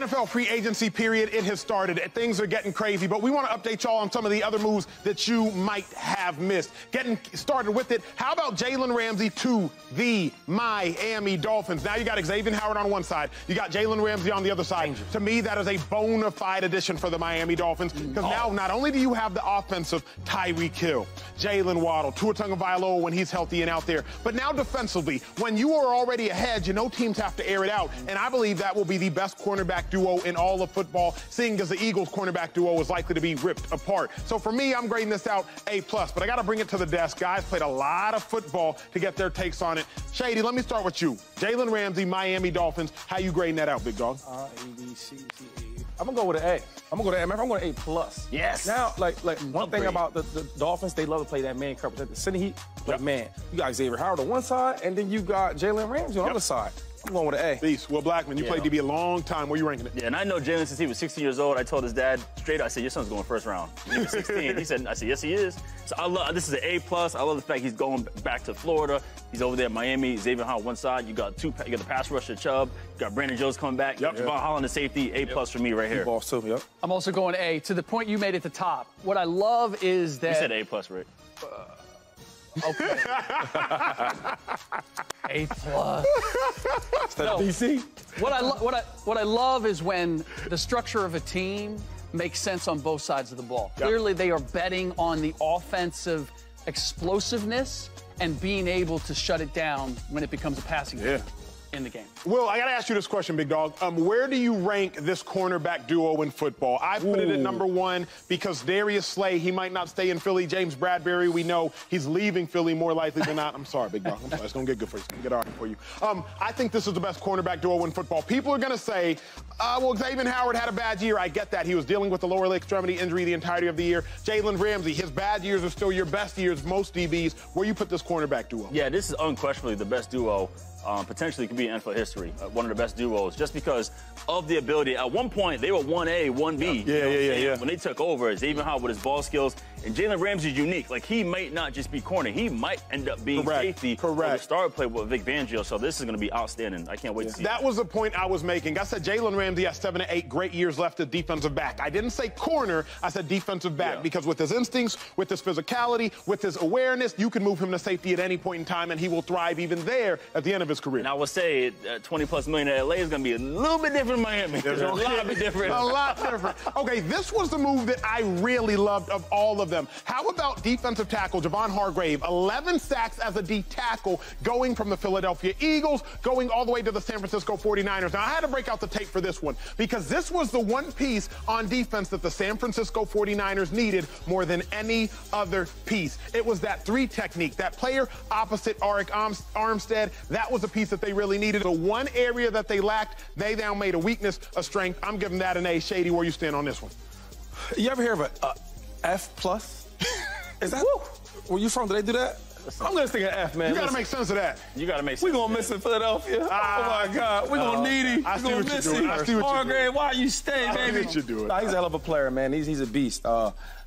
NFL free agency period, it has started. Things are getting crazy, but we want to update y'all on some of the other moves that you might have missed. Getting started with it, how about Jalen Ramsey to the Miami Dolphins? Now you got Xavier Howard on one side. You got Jalen Ramsey on the other side. To me, that is a bona fide addition for the Miami Dolphins because now not only do you have the offensive Tyreek Hill, Jalen Waddle, Tua Tagovailoa when he's healthy and out there, but now defensively, when you are already ahead, you know teams have to air it out, and I believe that will be the best cornerback duo in all of football, seeing as the Eagles cornerback duo is likely to be ripped apart. So for me, I'm grading this out A+, but I got to bring it to the desk. Guys played a lot of football to get their takes on it. Shady, let me start with you. Jalen Ramsey, Miami Dolphins, how you grading that out, big dog? A, B, C, D, E. I'm going to go with an A. I'm going to go to A. I'm going to A+. Yes. Now, like one thing about the Dolphins, they love to play that man coverage. At the city heat, like, man, you got Xavier Howard on one side, and then you got Jalen Ramsey on the other side. I'm going with an A. Beast. Will Blackmon, you played DB a long time. Where you ranking it? Yeah, and I know Jalen since he was 16 years old. I told his dad straight up, I said, your son's going first round. He was 16. I said, yes, he is. So I love, this is an A+. I love the fact he's going back to Florida. He's over there at Miami. Xavier Howard one side. You got the pass rusher, Chubb. You got Brandon Jones coming back. Javon Holland, the safety. A+ for me right here. Balls too, I'm also going A. To the point you made at the top, what I love is that... You said A+, Rick. Okay. A+. No, DC. What I love is when the structure of a team makes sense on both sides of the ball. Clearly, they are betting on the offensive explosiveness and being able to shut it down when it becomes a passing game in the game. Will, I got to ask you this question, big dog. Where do you rank this cornerback duo in football? I put it at #1 because Darius Slay, he might not stay in Philly. James Bradbury, we know he's leaving Philly more likely than not. I'm sorry, big dog. I'm sorry. It's going to get good for you. It's going to get all right for you. I think this is the best cornerback duo in football. People are going to say, well, Xavier Howard had a bad year. I get that. He was dealing with the lower leg extremity injury the entirety of the year. Jalen Ramsey, his bad years are still your best years, most DBs. Where you put this cornerback duo? Yeah, this is unquestionably the best duo. Potentially could be in NFL history, one of the best duos, just because of the ability. At one point, they were 1A, 1B. Yeah. When they took over, Xavier Howard with his ball skills, and Jalen Ramsey is unique. Like, he might not just be corner. He might end up being safety. Correct. The star play with Vic Fangio, so this is going to be outstanding. I can't wait to see that. Was the point I was making. I said Jalen Ramsey has 7 to 8 great years left at defensive back. I didn't say corner. I said defensive back because with his instincts, with his physicality, with his awareness, you can move him to safety at any point in time, and he will thrive even there at the end of his career. And I would say $20+ million in LA is going to be a little bit different in Miami. A lot different. A lot different. Okay, this was the move that I really loved of all of them. How about defensive tackle Javon Hargrave? 11 sacks as a D tackle going from the Philadelphia Eagles, going all the way to the San Francisco 49ers. Now, I had to break out the tape for this one because this was the one piece on defense that the San Francisco 49ers needed more than any other piece. It was that 3 technique, that player opposite Arik Armstead. That was a piece that they really needed. The one area that they lacked, they now made a weakness a strength. I'm giving that an A. Shady, where you stand on this one? You ever hear of a F+? Is that where you from? Did they do that? I'm going to stick an F, man. You got to make sense of that. You got to make sense. We're going to miss in Philadelphia. Oh, my God. We're going to need him. I see what you're doing. I see what you're doing. Why you stay, baby? I see what you're doing. Nah, he's a hell of a player, man. He's a beast.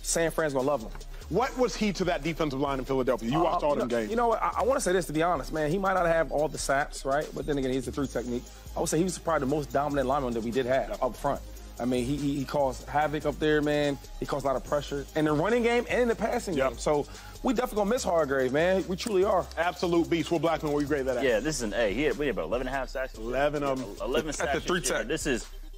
San Fran's going to love him. What was he to that defensive line in Philadelphia? You watched all them games. You know what? I want to say this, to be honest, man. He might not have all the saps, right? But then again, he's the 3 technique. I would say he was probably the most dominant lineman that we did have up front. I mean, he caused havoc up there, man. He caused a lot of pressure in the running game and in the passing game. So we definitely going to miss Hargrave, man. We truly are. Absolute beast. Will Blackmon, where you grade that at? Yeah, this is an A. We had about 11.5 sacks. 11 of them. 11 sacks. At the 3 tech.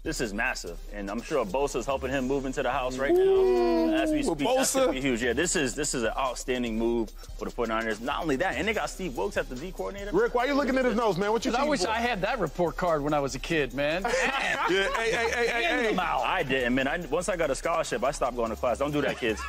This is massive, and I'm sure Bosa's helping him move into the house right now. As we speak, that's going to be huge. Yeah, this is an outstanding move for the 49ers. Not only that, and they got Steve Wilkes at the D coordinator. Rick, why are you looking at his nose, man? What you I wish I had that report card when I was a kid, man. Hey. I didn't, man. Once I got a scholarship, I stopped going to class. Don't do that, kids.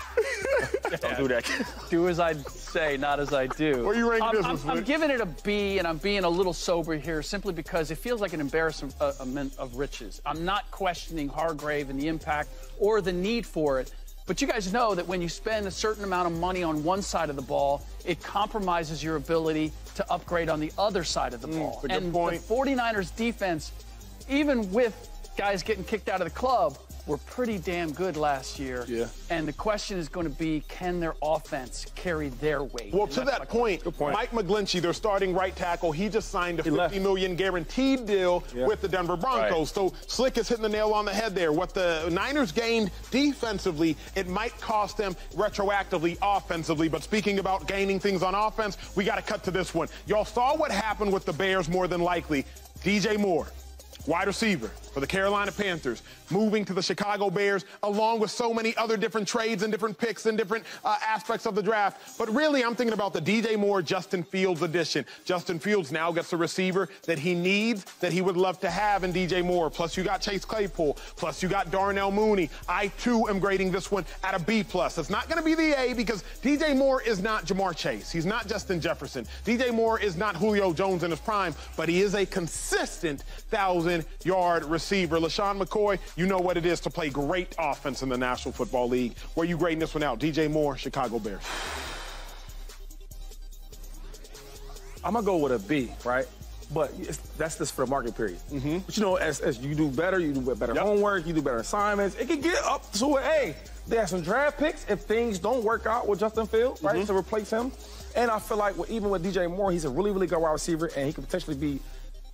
Don't do that, kids. Do as I say, not as I do. Where are you ranking this one? I'm giving it a B, and I'm being a little sober here simply because it feels like an embarrassment of riches. I'm not questioning Hargrave and the impact or the need for it, but you guys know that when you spend a certain amount of money on one side of the ball, it compromises your ability to upgrade on the other side of the ball. And the 49ers defense, even with guys getting kicked out of the club were pretty damn good last year. Yeah. And the question is going to be, can their offense carry their weight? Well, to that point, Mike McGlinchey, their starting right tackle, he just signed a $50 million guaranteed deal with the Denver Broncos. Right. So Slick is hitting the nail on the head there. What the Niners gained defensively, it might cost them retroactively offensively. But speaking about gaining things on offense, we got to cut to this one. Y'all saw what happened with the Bears more than likely. D.J. Moore, wide receiver for the Carolina Panthers, moving to the Chicago Bears, along with so many other different trades and different picks and different aspects of the draft. But really, I'm thinking about the D.J. Moore, Justin Fields edition. Justin Fields now gets a receiver that he needs, that he would love to have in D.J. Moore. Plus, you got Chase Claypool. Plus, you got Darnell Mooney. I, too, am grading this one at a B+. It's not going to be the A because D.J. Moore is not Jamar Chase. He's not Justin Jefferson. D.J. Moore is not Julio Jones in his prime, but he is a consistent 1,000-yard receiver. LeSean McCoy, you know what it is to play great offense in the National Football League. Where you grading this one out? D.J. Moore, Chicago Bears. I'm going to go with a B, right? But that's just for the market period. But, you know, as you do better, you do better homework, you do better assignments, it can get up to an A. They have some draft picks if things don't work out with Justin Fields, right, to replace him. And I feel like even with D.J. Moore, he's a really, really good wide receiver, and he could potentially be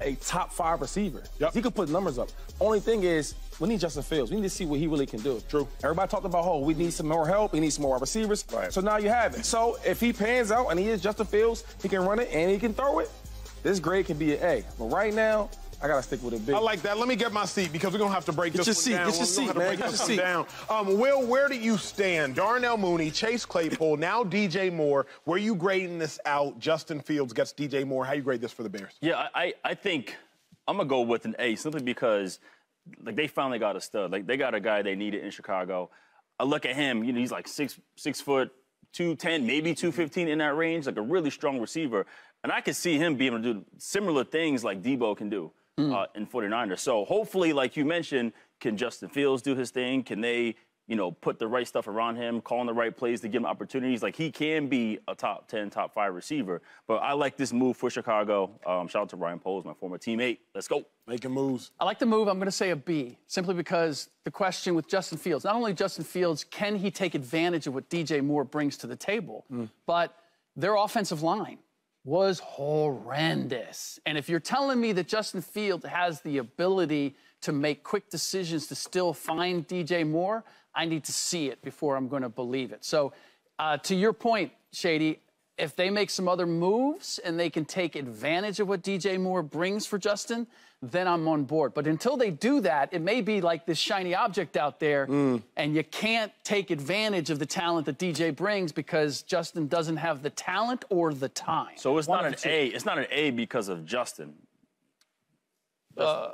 a top 5 receiver. He could put numbers up. Only thing is, we need Justin Fields. We need to see what he really can do. True. Everybody talked about, we need some more help. We need some more wide receivers. Right. So now you have it. So if he pans out and he is Justin Fields, he can run it and he can throw it, this grade can be an A. But right now, I got to stick with a B. I like that. Let me get my seat because we're going to have to break this one down. Get your seat, man. Get your seat. Down. Will, where do you stand? Darnell Mooney, Chase Claypool, now D.J. Moore. Where are you grading this out? Justin Fields gets D.J. Moore. How you grade this for the Bears? Yeah, I think I'm going to go with an A simply because, like, they finally got a stud. Like, they got a guy they needed in Chicago. I look at him, you know, he's like 6 foot, 210, maybe 215 in that range, like a really strong receiver. And I could see him being able to do similar things like Debo can do in 49ers. So hopefully, like you mentioned, can Justin Fields do his thing? Can they, you know, put the right stuff around him, call in the right plays to give him opportunities? Like, he can be a top 10, top 5 receiver. But I like this move for Chicago. Shout out to Ryan Poles, my former teammate. Let's go. Making moves. I like the move. I'm going to say a B, simply because the question with Justin Fields, not only Justin Fields, can he take advantage of what D.J. Moore brings to the table, but their offensive line was horrendous. And if you're telling me that Justin Fields has the ability to make quick decisions to still find D.J. Moore, I need to see it before I'm going to believe it. So to your point, Shady, if they make some other moves and they can take advantage of what D.J. Moore brings for Justin, then I'm on board. But until they do that, it may be like this shiny object out there, and you can't take advantage of the talent that D.J. brings because Justin doesn't have the talent or the time. So it's not an A. It's not an A because of Justin.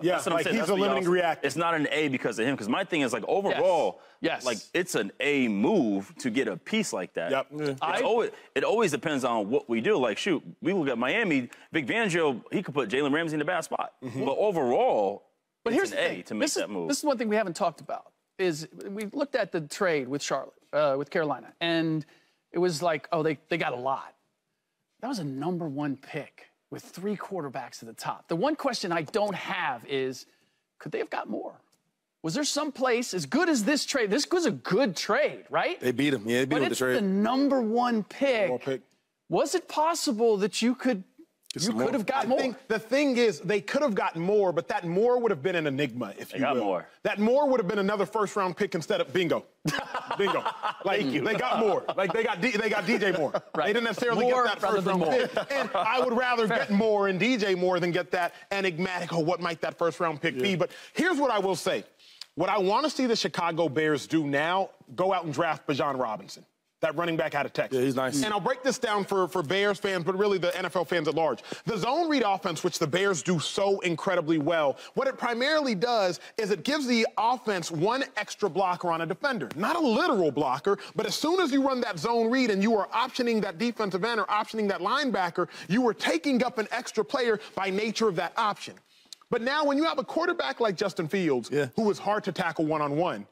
Yeah, like he's a limiting reactor. It's not an A because of him. Because my thing is, like, overall, like, it's an A move to get a piece like that. It always depends on what we do. Like, shoot, we look at Miami. Vic Fangio, he could put Jalen Ramsey in a bad spot. But overall, it's an A to make that move. This is one thing we haven't talked about. Is we looked at the trade with Charlotte, with Carolina, and it was like, oh, they got a lot. That was a #1 pick with 3 quarterbacks at the top. The one question I don't have is, could they have got more? Was there some place, as good as this trade, this was a good trade, right? They beat him. Yeah, they beat him with the trade. But it's the #1 pick. Was it possible that you could have got more? The thing is, they could have gotten more, but that more would have been an enigma, if you will. They got more. That more would have been another first-round pick instead of bingo. Bingo. Like, they got more. Like, they got D.J. Moore. They didn't necessarily get that first-round pick. And I would rather get more in D.J. Moore than get that enigmatic, what might that first-round pick be? But here's what I will say. What I want to see the Chicago Bears do now, go out and draft Bijan Robinson, that running back out of Texas. Yeah, he's nice. And I'll break this down for Bears fans, but really the NFL fans at large. The zone read offense, which the Bears do so incredibly well, what it primarily does is it gives the offense one extra blocker on a defender. Not a literal blocker, but as soon as you run that zone read and you are optioning that defensive end or optioning that linebacker, you are taking up an extra player by nature of that option. But now when you have a quarterback like Justin Fields, who is hard to tackle one-on-one,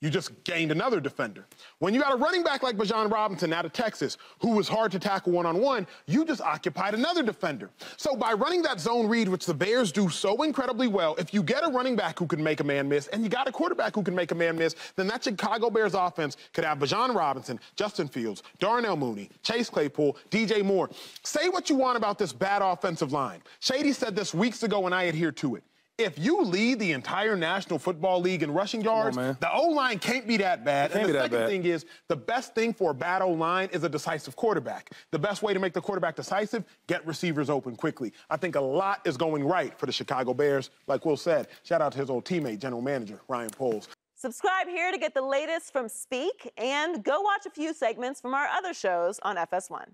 you just gained another defender. When you got a running back like Bijan Robinson out of Texas, who was hard to tackle one-on-one, you just occupied another defender. So by running that zone read, which the Bears do so incredibly well, if you get a running back who can make a man miss and you got a quarterback who can make a man miss, then that Chicago Bears offense could have Bijan Robinson, Justin Fields, Darnell Mooney, Chase Claypool, D.J Moore. Say what you want about this bad offensive line. Shady said this weeks ago, and I adhere to it. If you lead the entire National Football League in rushing yards, the O-line can't be that bad. And the second thing is, the best thing for a bad O-line is a decisive quarterback. The best way to make the quarterback decisive, get receivers open quickly. I think a lot is going right for the Chicago Bears. Like Will said, shout out to his old teammate, general manager, Ryan Poles. Subscribe here to get the latest from Speak, and go watch a few segments from our other shows on FS1.